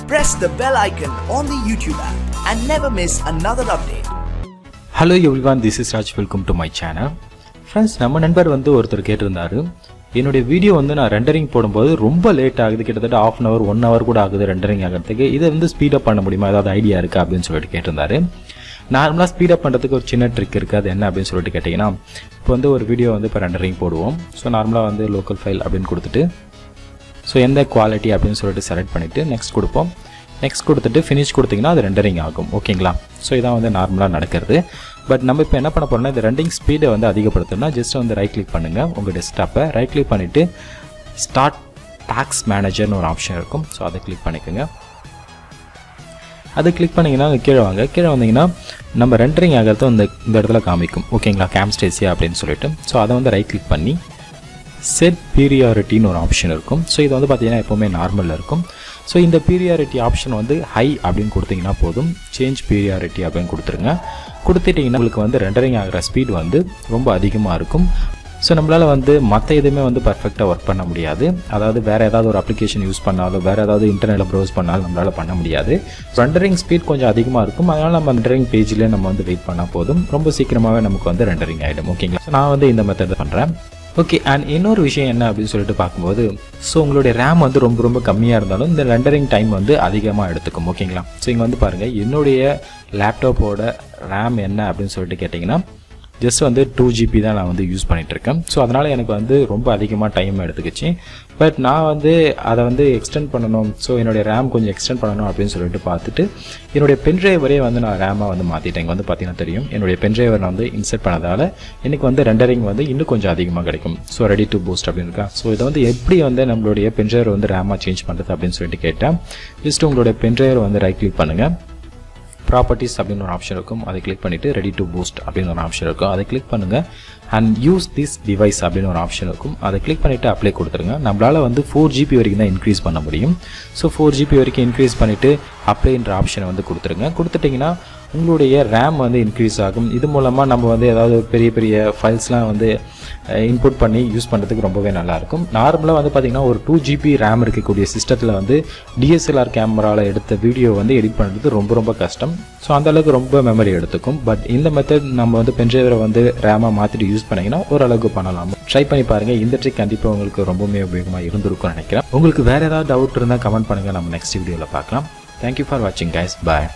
press the bell icon on the YouTube app and never miss another update. Hello everyone, this is Raj. Welcome to my channel. Friends, நம்ம நண்பர் வந்து ஒருத்தர் கேட்டிருந்தாரு, என்னுடைய video வந்து நான் ரெண்டரிங் போடும்போது ரொம்ப லேட் ஆகுது, கிட்டத்தட்ட ½ hour 1 hour கூட ஆகுது ரெண்டரிங் ஆகிறதுக்கு. இதை வந்து ஸ்பீடப் பண்ண முடியுமா, ஏதாவது ஐடியா இருக்கா அப்படின்னு சொல்லிட்டு கேட்டிருந்தாரு. நார்மலாக ஸ்பீடப் பண்ணுறதுக்கு ஒரு சின்ன ட்ரிக் இருக்குது. அது என்ன அப்படின்னு சொல்லிட்டு கேட்டிங்கன்னா, இப்போ வந்து ஒரு வீடியோ வந்து இப்போ ரெண்டரிங் போடுவோம். ஸோ நார்மலாக வந்து லோக்கல் ஃபைல் அப்படின்னு கொடுத்துட்டு, ஸோ எந்த குவாலிட்டி அப்படின்னு சொல்லிட்டு செலக்ட் பண்ணிவிட்டு நெக்ஸ்ட் கொடுப்போம். நெக்ஸ்ட் கொடுத்துட்டு ஃபினிஷ் கொடுத்திங்கன்னா அது ரெண்டரிங் ஆகும். ஓகேங்களா? ஸோ இதான் வந்து நார்மலாக நடக்கிறது. பட் நம்ம இப்போ என்ன பண்ண போகிறோம்னா, இந்த ரெண்டிங் ஸ்பீடை வந்து அதிகப்படுத்தணும்னா ஜஸ்ட் வந்து ரைட் கிளிக் பண்ணுங்கள். உங்கள் டெஸ்க்டாப்பை ரைட் கிளிக் பண்ணிவிட்டு ஸ்டார்ட் டாஸ்க் மேனேஜர்னு ஒரு ஆப்ஷன் இருக்கும். ஸோ அதை கிளிக் பண்ணிக்கோங்க. அது கிளிக் பண்ணிங்கன்னா கீழே வாங்க. கீழே வந்தீங்கன்னா நம்ம ரெண்டரிங் ஆகிறது இந்த இடத்துல காமிக்கும். ஓகேங்களா? Camtasia அப்படின்னு சொல்லிட்டு. ஸோ அதை வந்து ரைட் கிளிக் பண்ணி செட் பீரியாரிட்டின்னு ஒரு ஆப்ஷன் இருக்கும். ஸோ இது வந்து பார்த்தீங்கன்னா எப்போவுமே நார்மலில் இருக்கும். ஸோ இந்த பீரியாரிட்டி ஆப்ஷன் வந்து ஹை அப்படின்னு கொடுத்தீங்கன்னா போதும். சேஞ்ச் பீரியாரிட்டி அப்படின்னு கொடுத்துருங்க. கொடுத்துட்டிங்கன்னா உங்களுக்கு வந்து ரெண்டரிங் ஆகிற ஸ்பீட் வந்து ரொம்ப அதிகமாக இருக்கும். ஸோ நம்மளால் வந்து மற்ற எதுவுமே வந்து பர்ஃபெக்டாக ஒர்க் பண்ண முடியாது. அதாவது வேறு ஏதாவது ஒரு அப்ளிகேஷன் யூஸ் பண்ணாலும், வேறு ஏதாவது இன்டர்நெட்டில் ப்ரௌஸ் பண்ணாலும் நம்மளால் பண்ண முடியாது. ரெண்டரிங் ஸ்பீட் கொஞ்சம் அதிகமாக இருக்கும். அதனால் நம்ம ரெண்டரிங் பேஜ்லேயே நம்ம வந்து வெயிட் பண்ணால் போதும். ரொம்ப சீக்கிரமாகவே நமக்கு வந்து ரெண்டரிங் ஆகிடும். ஓகேங்களா? ஸோ நான் வந்து இந்த மெத்தட் பண்ணுறேன். ஓகே, அண்ட் இன்னொரு விஷயம் என்ன அப்படின்னு சொல்லிட்டு பார்க்கும்போது, ஸோ உங்களுடைய ரேம் வந்து ரொம்ப கம்மியாக இருந்தாலும் இந்த ரெண்டரிங் டைம் வந்து அதிகமாக எடுத்துக்கும். ஓகேங்களா? ஸோ இங்கே வந்து பாருங்கள், என்னுடைய லேப்டாப்போட ரேம் என்ன அப்படின்னு சொல்லிட்டு கேட்டிங்கன்னா ஜஸ்ட் வந்து 2 GB தான் நான் வந்து யூஸ் பண்ணிகிட்ருக்கேன். ஸோ அதனால் எனக்கு வந்து ரொம்ப அதிகமாக டைம் எடுத்துக்கிச்சு. பட் நான் வந்து அதை வந்து எக்ஸ்டெண்ட் பண்ணணும், ஸோ என்னுடைய ரேம் கொஞ்சம் எக்ஸ்டெண்ட் பண்ணணும் அப்படின்னு சொல்லிட்டு பார்த்துட்டு என்னுடைய பென்ட்ரைவரே வந்து நான் ரேமாக வந்து மாற்றிட்டேன். இங்கே வந்து பார்த்தீங்கன்னா தெரியும், என்னுடைய பென்ட்ரைவர் நான் வந்து இன்செர்ட் பண்ணதால் எனக்கு வந்து ரெண்டரிங் வந்து இன்னும் கொஞ்சம் அதிகமாக கிடைக்கும். ஸோ ரெடி டு பூஸ்ட் அப்படின்னு இருக்கா. ஸோ இதை வந்து எப்படி வந்து நம்மளுடைய பென்ட்ரைவர் வந்து ரேமாக சேஞ்ச் பண்ணுறது அப்படின்னு சொல்லிட்டு கேட்டேன். ஜஸ்ட் உங்களுடைய பென்ட்ரைவர் வந்து ரைட் கிளிக் பண்ணுங்கள். ப்ராப்பர்ட்டிஸ் அப்படின்னு ஒரு ஆப்ஷன் இருக்கும். அதை கிளிக் பண்ணிவிட்டு ரெடி டு பூஸ்ட் அப்படின்னு ஒரு ஆப்ஷன் இருக்கும். அதை கிளிக் பண்ணுங்கள். அண்ட் யூஸ் திஸ் டிவைஸ் அப்படின்னு ஒரு ஆப்ஷன் இருக்கும். அதை கிளிக் பண்ணிவிட்டு அப்ளை கொடுத்துருங்க. நம்மளால் வந்து 4 GB வரைக்கும் தான் இன்க்ரீஸ் பண்ண முடியும். ஸோ 4 GB வரைக்கும் இன்க்ரீஸ் பண்ணிவிட்டு அப்ளைன்ற ஆப்ஷனை வந்து கொடுத்துருங்க. கொடுத்துட்டிங்கன்னா உங்களுடைய ரேம் வந்து இன்க்ரீஸ் ஆகும். இது மூலமாக நம்ம வந்து ஏதாவது பெரிய ஃபைல்ஸ்லாம் வந்து இன்புட் பண்ணி யூஸ் பண்ணுறதுக்கு ரொம்பவே நல்லாயிருக்கும். நார்மலாக வந்து பார்த்திங்கன்னா ஒரு 2 GB ரேம் இருக்கக்கூடிய சிஸ்டத்தில் வந்து DSLR கேமராவில் எடுத்த வீடியோ வந்து எடிட் பண்ணுறது ரொம்ப கஷ்டம். ஸோ அந்தளவுக்கு ரொம்ப மெமரி எடுத்துக்கும். பட் இந்த மெத்தட் நம்ம வந்து பென்ட்ரைவரை வந்து ரேமாக மாற்றிட்டு யூஸ் பண்ணிங்கன்னா ஓரளவுக்கு பண்ணலாம். ட்ரை பண்ணி பாருங்கள். இந்த ட்ரிக் கண்டிப்பாக உங்களுக்கு ரொம்பவே உபயோகமாக இருந்திருக்கும்னு நினைக்கிறேன். உங்களுக்கு வேறு ஏதாவது டவுட் இருந்தால் கமெண்ட் பண்ணுங்கள். நம்ம நெக்ஸ்ட் வீடியோவில் பார்க்கலாம். தேங்க்யூ ஃபார் வாட்சிங் கைஸ். பாய்.